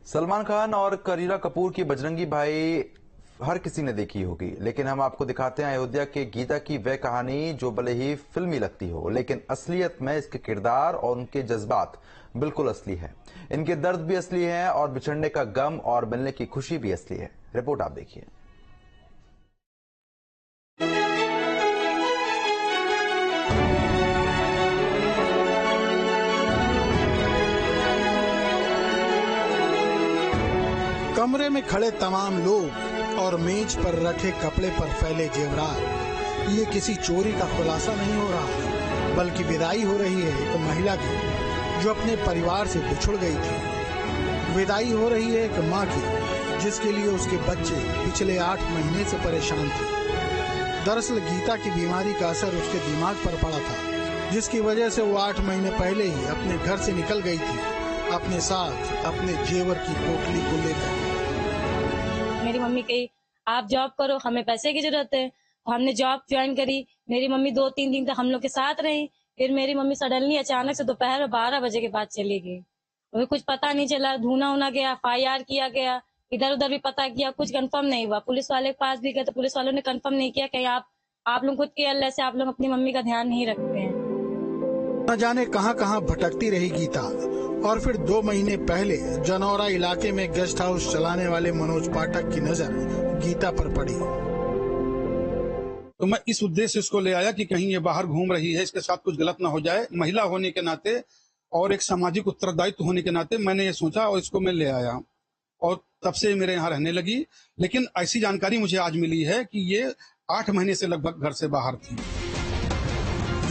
सलमान खान और करीना कपूर की बजरंगी भाई हर किसी ने देखी होगी, लेकिन हम आपको दिखाते हैं अयोध्या के गीता की वह कहानी जो भले ही फिल्मी लगती हो, लेकिन असलियत में इसके किरदार और उनके जज्बात बिल्कुल असली है। इनके दर्द भी असली है और बिछड़ने का गम और मिलने की खुशी भी असली है। रिपोर्ट आप देखिए। कमरे में खड़े तमाम लोग और मेज पर रखे कपड़े पर फैले जेवरात, ये किसी चोरी का खुलासा नहीं हो रहा, बल्कि विदाई हो रही है एक महिला की जो अपने परिवार से बिछुड़ गई थी। विदाई हो रही है एक माँ की जिसके लिए उसके बच्चे पिछले 8 महीने से परेशान थे। दरअसल गीता की बीमारी का असर उसके दिमाग पर पड़ा था, जिसकी वजह से वो 8 महीने पहले ही अपने घर से निकल गई थी, अपने साथ अपने जेवर की पोटली को लेकर। मेरी मम्मी कही आप जॉब करो, हमें पैसे की जरूरत है। हमने जॉब ज्वाइन करी। मेरी मम्मी 2-3 दिन तक हम लोग के साथ रही। फिर मेरी मम्मी सडनली अचानक से दोपहर 12 बजे के बाद चली गई। हमें कुछ पता नहीं चला। ढूंढा उना गया, FIR किया गया, इधर उधर भी पता किया, कुछ कंफर्म नहीं हुआ। पुलिस वाले के पास भी गए तो पुलिस वालों ने कंफर्म नहीं किया। कहीं आप लोग खुद केयरलेस है, आप लोग अपनी मम्मी का ध्यान नहीं रखते हैं। न जाने कहां कहां भटकती रही गीता। और फिर 2 महीने पहले जनौरा इलाके में गेस्ट हाउस चलाने वाले मनोज पाठक की नजर गीता पर पड़ी। तो मैं इस उद्देश्य से इसको ले आया कि कहीं ये बाहर घूम रही है, इसके साथ कुछ गलत ना हो जाए। महिला होने के नाते और एक सामाजिक उत्तरदायित्व होने के नाते मैंने ये सोचा और इसको मैं ले आया और तब से मेरे यहाँ रहने लगी। लेकिन ऐसी जानकारी मुझे आज मिली है कि ये 8 महीने से लगभग घर से बाहर थी।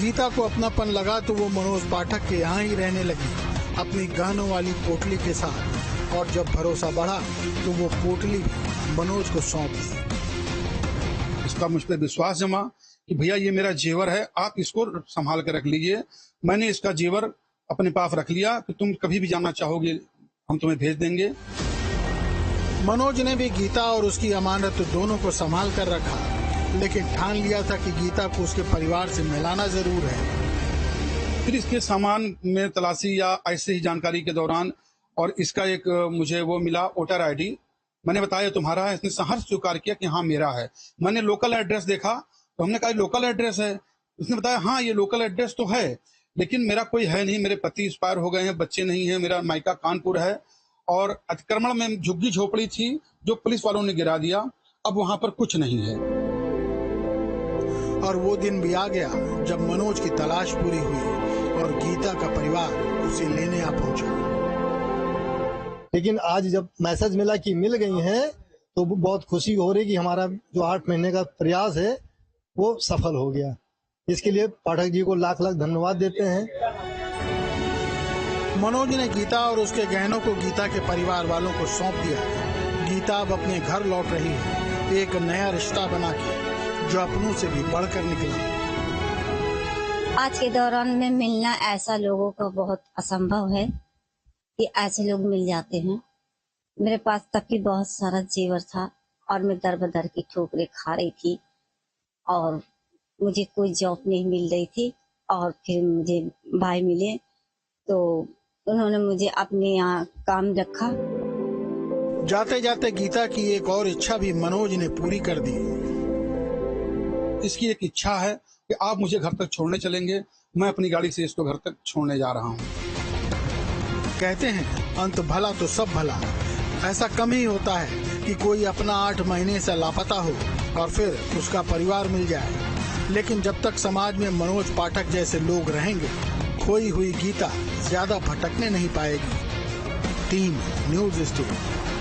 गीता को अपनापन लगा तो वो मनोज पाठक के यहाँ ही रहने लगी, अपनी गहनों वाली पोटली के साथ। और जब भरोसा बढ़ा तो वो पोटली भी मनोज को सौंप दी। इसका मुझ पर विश्वास जमा कि भैया ये मेरा जेवर है, आप इसको संभाल कर रख लीजिए। मैंने इसका जेवर अपने पास रख लिया कि तुम कभी भी जाना चाहोगे हम तुम्हें भेज देंगे। मनोज ने भी गीता और उसकी अमानत दोनों को संभाल कर रखा, लेकिन ठान लिया था कि गीता को उसके परिवार से मिलाना जरूर है। फिर इसके सामान में तलाशी या ऐसे ही जानकारी के दौरान और इसका एक मुझे वो मिला वोटर ID। मैंने बताया तुम्हारा है, इसने सहर्ष स्वीकार किया कि हाँ मेरा है। मैंने लोकल एड्रेस देखा तो हमने कहा लोकल एड्रेस है। उसने बताया हाँ ये लोकल एड्रेस तो है, लेकिन मेरा कोई है नहीं, मेरे पति एक्सपायर हो गए हैं, बच्चे नहीं है, मेरा मायका कानपुर है और अतिक्रमण में झुग्गी झोपड़ी थी जो पुलिस वालों ने गिरा दिया, अब वहां पर कुछ नहीं है। और वो दिन भी आ गया जब मनोज की तलाश पूरी हुई और गीता का परिवार उसे लेने आ पहुंचा। लेकिन आज जब मैसेज मिला कि मिल गई हैं तो बहुत खुशी हो रही कि हमारा जो 8 महीने का प्रयास है वो सफल हो गया। इसके लिए पाठक जी को लाख लाख धन्यवाद देते हैं। मनोज ने गीता और उसके गहनों को गीता के परिवार वालों को सौंप दिया। गीता अब अपने घर लौट रही है, एक नया रिश्ता बना के जो अपनों से भी बढ़कर निकला। आज के दौरान में मिलना ऐसा लोगों को बहुत असंभव है कि ऐसे लोग मिल जाते हैं। मेरे पास तक की बहुत सारा जेवर था और मैं दर बदर की ठोकरें खा रही थी और मुझे कोई जॉब नहीं मिल रही थी। और फिर मुझे भाई मिले तो उन्होंने मुझे अपने यहाँ काम रखा। जाते जाते गीता की एक और इच्छा भी मनोज ने पूरी कर दी। इसकी एक इच्छा है कि आप मुझे घर तक छोड़ने चलेंगे, मैं अपनी गाड़ी से इसको घर तक छोड़ने जा रहा हूँ। कहते हैं अंत भला तो सब भला। ऐसा कम ही होता है कि कोई अपना 8 महीने से लापता हो और फिर उसका परिवार मिल जाए। लेकिन जब तक समाज में मनोज पाठक जैसे लोग रहेंगे, खोई हुई गीता ज्यादा भटकने नहीं पाएगी। Team news studio.